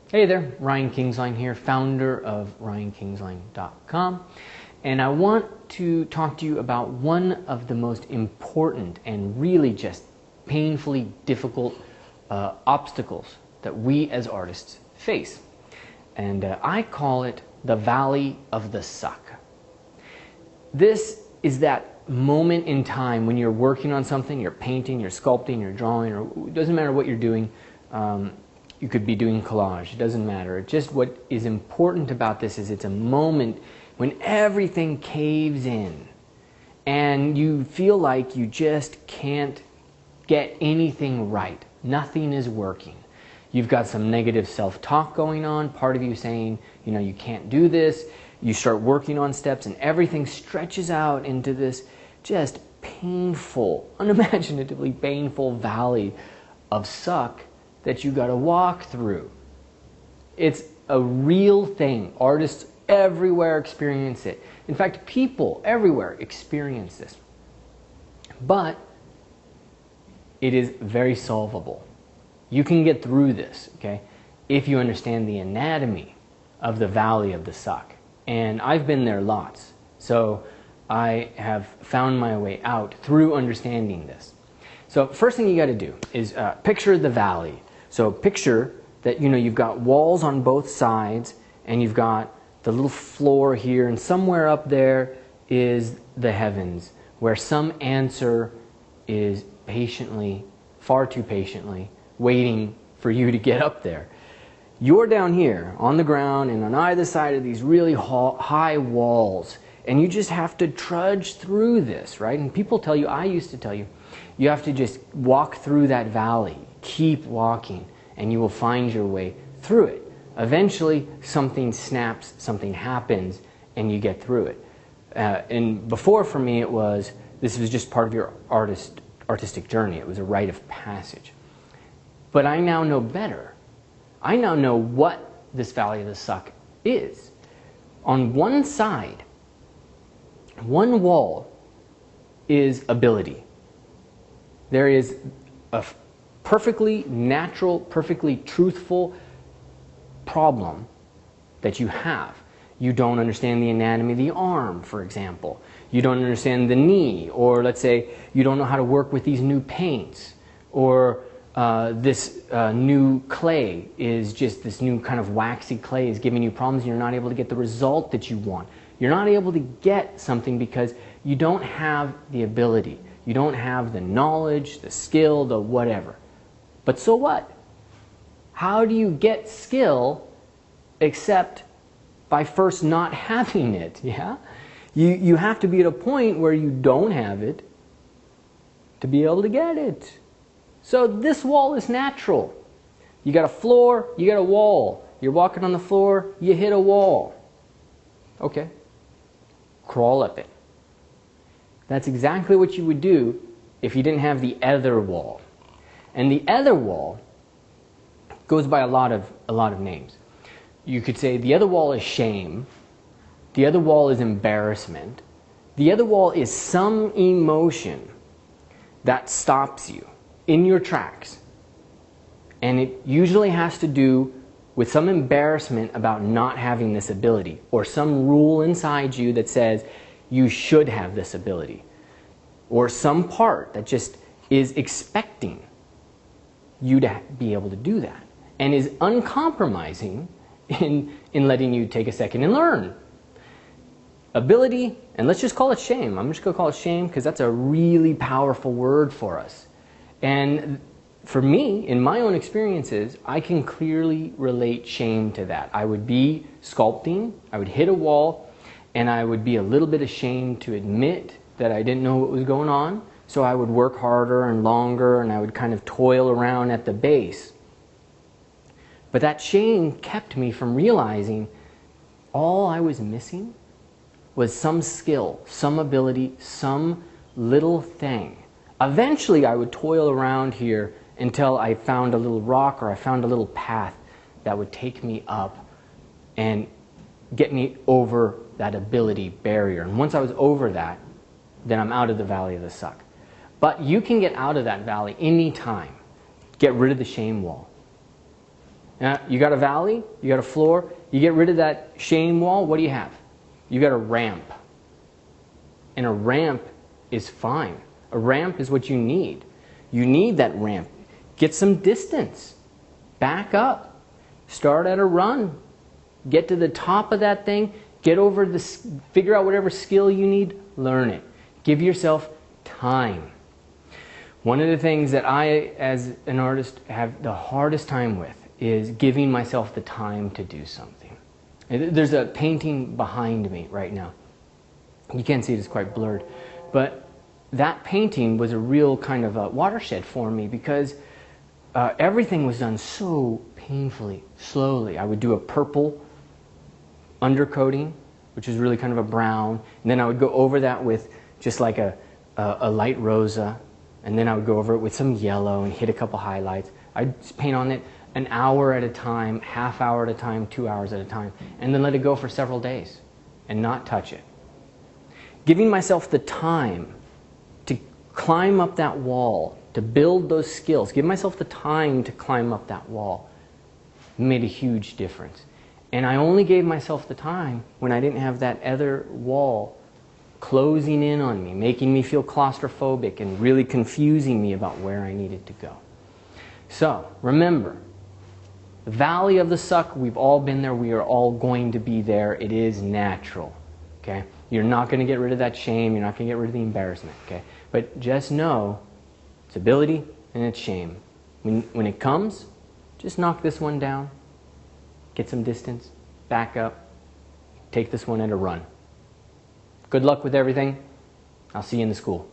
Hey there, Ryan Kingslien here, founder of RyanKingslien.com, and I want to talk to you about one of the most important and really just painfully difficult obstacles that we as artists face. And I call it the Valley of the Suck. This is that moment in time when you're working on something, you're painting, you're sculpting, you're drawing, or it doesn't matter what you're doing. You could be doing collage, it doesn't matter. Just what is important about this is it's a moment when everything caves in and you feel like you just can't get anything right. Nothing is working. You've got some negative self-talk going on, part of you saying, you know, you can't do this. You start working on steps and everything stretches out into this just painful, unimaginatively painful valley of suck that you got to walk through. It's a real thing. Artists everywhere experience it. In fact, people everywhere experience this. But it is very solvable. You can get through this, okay, if you understand the anatomy of the valley of the suck. And I've been there lots. So I have found my way out through understanding this. So first thing you got to do is picture the valley. So picture that, you know, you've got walls on both sides and you've got the little floor here, and somewhere up there is the heavens, where some answer is patiently, far too patiently, waiting for you to get up there. You're down here on the ground and on either side of these really high walls, and you just have to trudge through this, right? And people tell you, I used to tell you, you have to just walk through that valley. Keep walking and you will find your way through it. Eventually something snaps, something happens, and you get through it. And before, for me, this was just part of your artistic journey. It was a rite of passage. But I now know better. I now know what this Valley of the Suck is. On one side, one wall is ability. There is a perfectly natural, perfectly truthful problem that you have. You don't understand the anatomy of the arm, for example. You don't understand the knee, or let's say you don't know how to work with these new paints, or this new clay is just this new kind of waxy clay is giving you problems and you're not able to get the result that you want. You're not able to get something because you don't have the ability. You don't have the knowledge, the skill, the whatever. But so what? How do you get skill except by first not having it? Yeah? You have to be at a point where you don't have it to be able to get it. So this wall is natural. You got a floor, you got a wall. You're walking on the floor, you hit a wall. Okay. Crawl up it. That's exactly what you would do if you didn't have the other wall. And the other wall goes by a lot of names. You could say the other wall is shame. The other wall is embarrassment. The other wall is some emotion that stops you in your tracks. And it usually has to do with some embarrassment about not having this ability, or some rule inside you that says you should have this ability, or some part that just is expecting you to be able to do that and is uncompromising in letting you take a second and learn. Ability, and let's just call it shame. I'm just going to call it shame because that's a really powerful word for us. And for me, in my own experiences, I can clearly relate shame to that. I would be sculpting, I would hit a wall, and I would be a little bit ashamed to admit that I didn't know what was going on. So I would work harder and longer, and I would kind of toil around at the base. But that shame kept me from realizing all I was missing was some skill, some ability, some little thing. Eventually I would toil around here until I found a little rock or I found a little path that would take me up and get me over that ability barrier. And once I was over that, then I'm out of the Valley of the Suck. But you can get out of that valley anytime. Get rid of the shame wall. You got a valley, you got a floor, you get rid of that shame wall, what do you have? You got a ramp. And a ramp is fine. A ramp is what you need. You need that ramp. Get some distance. Back up. Start at a run. Get to the top of that thing. Get over figure out whatever skill you need. Learn it. Give yourself time. One of the things that I, as an artist, have the hardest time with is giving myself the time to do something. There's a painting behind me right now. You can't see it, it's quite blurred. But that painting was a real kind of a watershed for me because everything was done so painfully, slowly. I would do a purple undercoating, which is really kind of a brown, and then I would go over that with just like a light rosa, and then I would go over it with some yellow and hit a couple highlights. I'd paint on it an hour at a time, half hour at a time, 2 hours at a time, and then let it go for several days and not touch it. Giving myself the time to climb up that wall, to build those skills, give myself the time to climb up that wall made a huge difference. And I only gave myself the time when I didn't have that other wall closing in on me, making me feel claustrophobic and really confusing me about where I needed to go. So, remember, the valley of the suck, we've all been there, we are all going to be there. It is natural, okay? You're not going to get rid of that shame, you're not going to get rid of the embarrassment, okay? But just know, it's ability and it's shame. When it comes, just knock this one down, get some distance, back up, take this one at a run. Good luck with everything. I'll see you in the school.